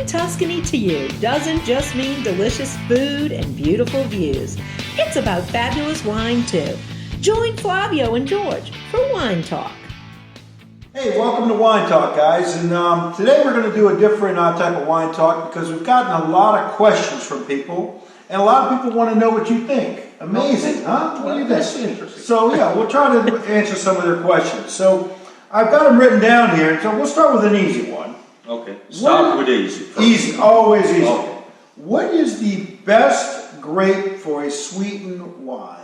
Tuscany to you doesn't just mean delicious food and beautiful views. It's about fabulous wine too. Join Flavio and George for Wine Talk. Hey, welcome to Wine Talk, guys. And today we're going to do a different type of wine talk because we've gotten a lot of questions from people, and a lot of people want to know what you think. Amazing, huh? What do you think? That's interesting. So yeah, we'll try to answer some of their questions. So I've got them written down here, so we'll start with an easy one. Okay, start with easy first. Easy, always easy. Okay. What is the best grape for a sweetened wine?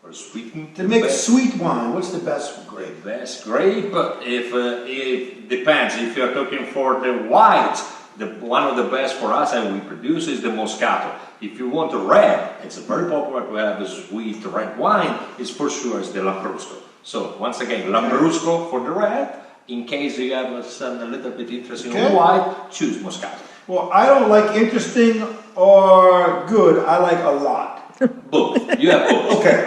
For sweetened, To make sweet wine, what's the best grape? the best grape, if depends. If you're talking for the white, one of the best for us and we produce is the Moscato. If you want a red, it's very popular to have a sweet red wine, it's for sure is the Lambrusco. So once again, Lambrusco for the red. In case you have a little bit interesting in white, choose Moscato. Well, I don't like interesting or good. I like a lot. Both. You have both. Okay,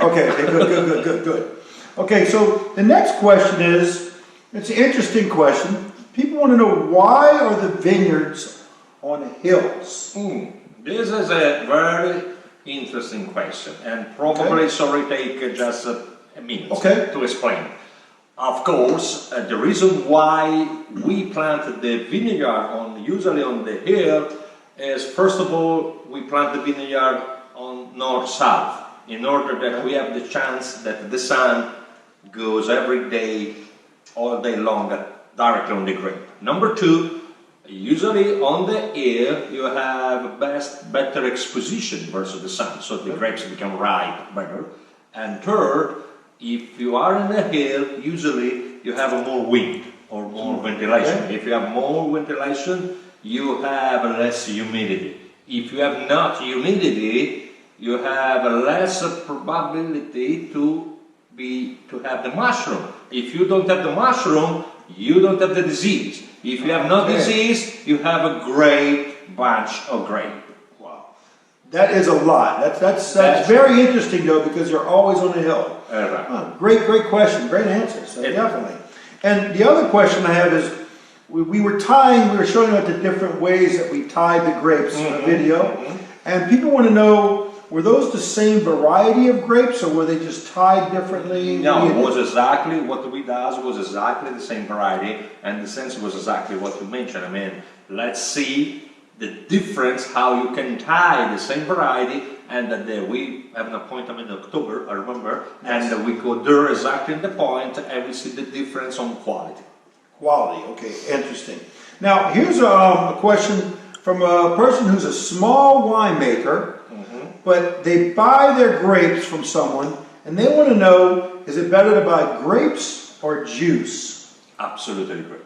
good. Okay, so the next question is, it's an interesting question. People want to know, why are the vineyards on hills? This is a very interesting question, and probably sorry take just a minute to explain. Of course, the reason why we planted the vineyard usually on the hill is, first of all, we plant the vineyard on north-south in order that we have the chance that the sun goes every day, all day long, directly on the grape. Number two, usually on the hill you have better exposition versus the sun, so the grapes become ripe better. And third, if you are in the hill, usually you have more wind or more ventilation. If you have more ventilation, you have less humidity. If you have not humidity, you have less probability to have the mushroom. If you don't have the mushroom, you don't have the disease. If you have no disease, you have a great bunch of grape. That is a lot. That's very interesting though, because you're always on the hill. Right. Oh, great question, great answer. So definitely. And the other question I have is, we were showing out the different ways that we tied the grapes in the video, and people want to know, were those the same variety of grapes, or were they just tied differently? No, it was exactly what we did was exactly the same variety, and the sense was exactly what you mentioned. I mean, let's see the difference, how you can tie the same variety, and that we have an appointment in October, I remember, and we go there exactly in the point, and we see the difference on quality. Quality, okay, interesting. Now, here's a question from a person who's a small winemaker, but they buy their grapes from someone, and they want to know, is it better to buy grapes or juice? Absolutely great.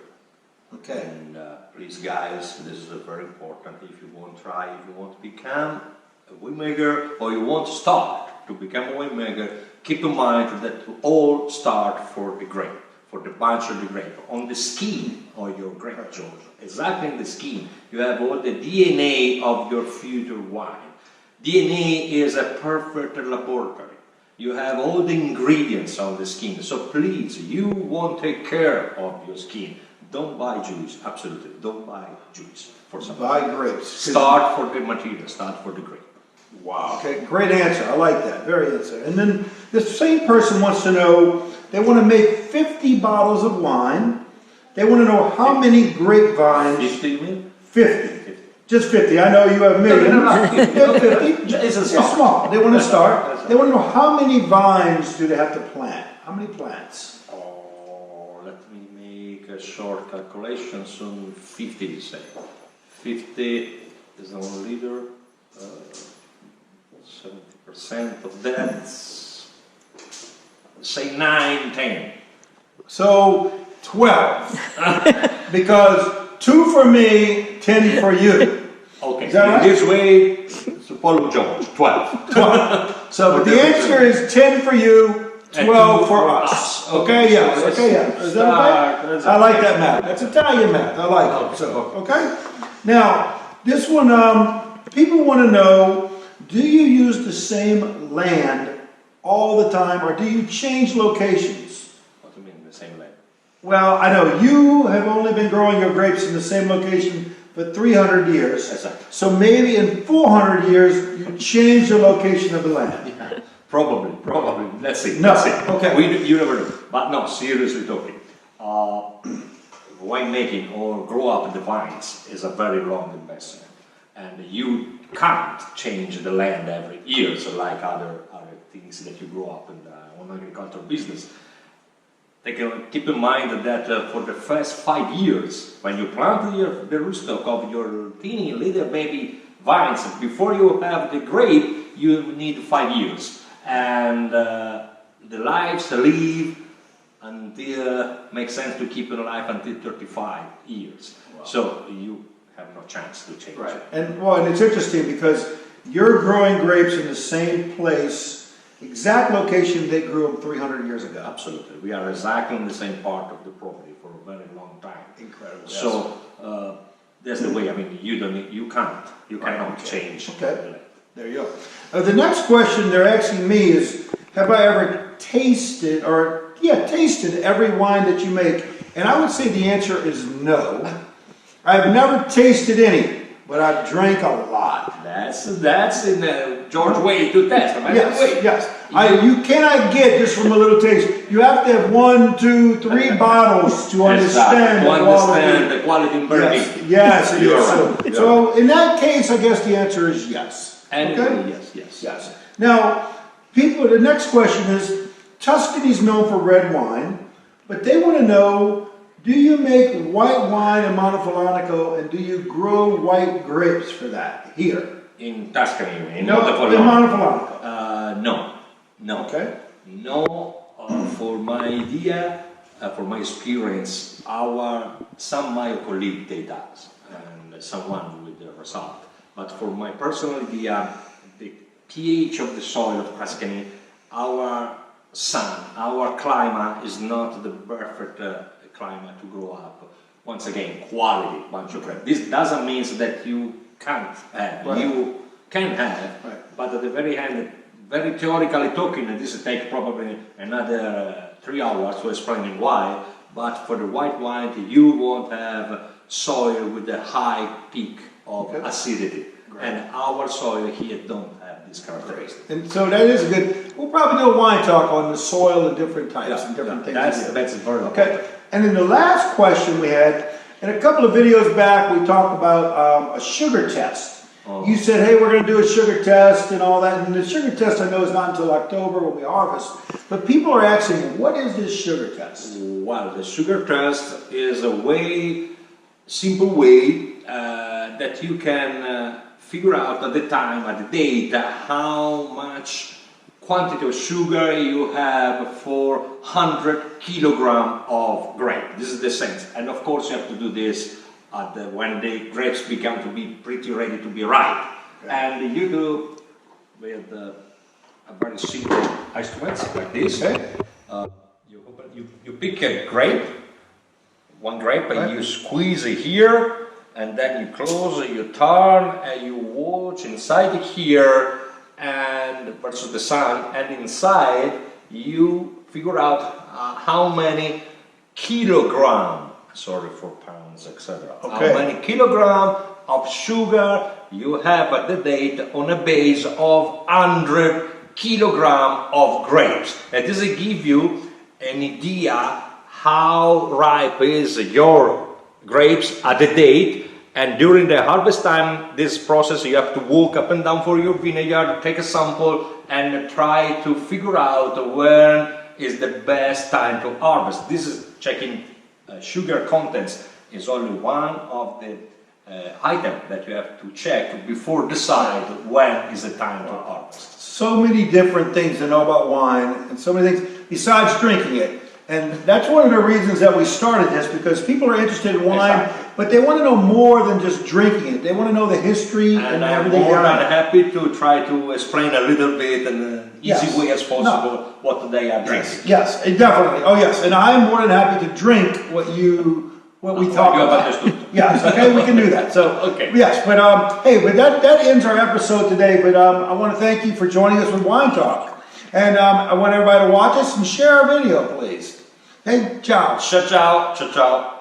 Okay. And please, guys, this is very important. If you want to become a winemaker, or you want to start to become a winemaker, keep in mind that all start for the grape, for the bunch of the grape, on the skin of your grape, George. Exactly in the skin, you have all the DNA of your future wine. DNA is a perfect laboratory. You have all the ingredients on the skin. So please, you want to take care of your skin. Don't buy juice, absolutely. Don't buy juice for something. Buy grapes. Start for the material, start for the grape. Wow. Okay, great answer. I like that. Very answer. And then this same person wants to know, they want to make 50 bottles of wine. They want to know how many grapevines. 50 you mean? 50. Just 50. I know you have a million. No, 50. It's small. They want to start. They want to know, how many vines do they have to plant? How many plants? Oh, let me make a short calculation. Soon 50, you say. 50 is 1 liter. 70% of that. Say 9, 10. So 12. Because 2 for me, 10 for you. Okay, is that right? This way, so follow George, 12. 12. So the answer is 10 for you, 12 for us. Okay, yes. Okay, yeah. Is that okay? I like that math. That's Italian math. I like it. So, okay. Now, this one, people want to know, do you use the same land all the time, or do you change locations? What do you mean, the same land? Well, I know you have only been growing your grapes in the same location for 300 years. Exactly. So maybe in 400 years, you change the location of the land. Yeah, probably. Let's see. No, Let's see. okay. You never know. But no, seriously talking. Winemaking or grow up the vines is a very long investment. And you can't change the land every year, so like other things that you grow up in on agricultural business. Keep in mind that for the first 5 years, when you plant the rootstock of your teeny little baby vines, before you have the grape, you need 5 years. And the lives live until, makes sense to keep it alive until 35 years. Wow. So you have no chance to change it. And it's interesting because you're growing grapes in the same place, exact location they grew them 300 years ago. Absolutely. We are exactly in the same part of the property for a very long time. Incredible. So that's the way. I mean, you cannot change. Okay. There you go. The next question they're asking me is, have I ever tasted every wine that you make? And I would say the answer is no. I've never tasted any, but I've drank a lot. That's in the George way to test. Yes. You cannot get just from a little taste. You have to have 1, 2, 3 bottles to understand the quality in Berlin. Yes, it is. Right. So in that case, I guess the answer is yes. Okay? Yes. Now, the next question is, Tuscany's known for red wine, but they want to know, do you make white wine in Montefiorano, and do you grow white grapes for that here? In Tuscany, in Montefiorano. No. Okay. No, for my idea, for my experience, some of my colleagues they does, and someone with the result. But for my personal idea, the pH of the soil of Tuscany, our sun, our climate is not the perfect climate to grow up. Once again, quality bunch of grapes. This doesn't mean that you can't have. Right. You can have, right. But at the very end, very theoretically talking, and this will take probably another 3 hours to explain why. But for the white wine, you won't have soil with a high peak of acidity. Great. And our soil here don't have this characteristic. And so that is good. We'll probably do a wine talk on the soil and different types and different things. That's very okay. And then the last question we had, in a couple of videos back, we talked about a sugar test. Oh. You said, hey, we're going to do a sugar test and all that. And the sugar test, I know, is not until October when we harvest. But people are asking, what is this sugar test? Well, the sugar test is a simple way that you can figure out at the time, at the date, how much quantity of sugar you have for 100 kilogram of grape. This is the sense. And of course you have to do this when the grapes become to be pretty ready to be ripe. Okay. And you do with a very simple instruments like this. Okay. You pick a grape, one grape, and you squeeze it here, and then you close, you turn, and you watch inside here, and versus the sun, and inside you figure out how many kilogram, sorry for pounds, etc. Okay. How many kilogram of sugar you have at the date on a base of 100 kilogram of grapes. And this will give you an idea how ripe is your grapes at the date. And during the harvest time, this process, you have to walk up and down for your vineyard, take a sample, and try to figure out when is the best time to harvest. This is checking sugar contents is only one of the items that you have to check before decide when is the time to harvest. So many different things to know about wine, and so many things besides drinking it. And that's one of the reasons that we started this, because people are interested in wine, but they want to know more than just drinking it. They want to know the history and everything. I'm more than happy to try to explain a little bit in an easy way as possible what they are drinking. Yes, definitely. Oh yes, and I'm more than happy to drink what we talk about. Yes, okay, we can do that. So okay. Yes, but hey, but that ends our episode today. But I want to thank you for joining us with Wine Talk. And I want everybody to watch us and share our video, please. Hey, ciao. Ciao ciao, ciao ciao.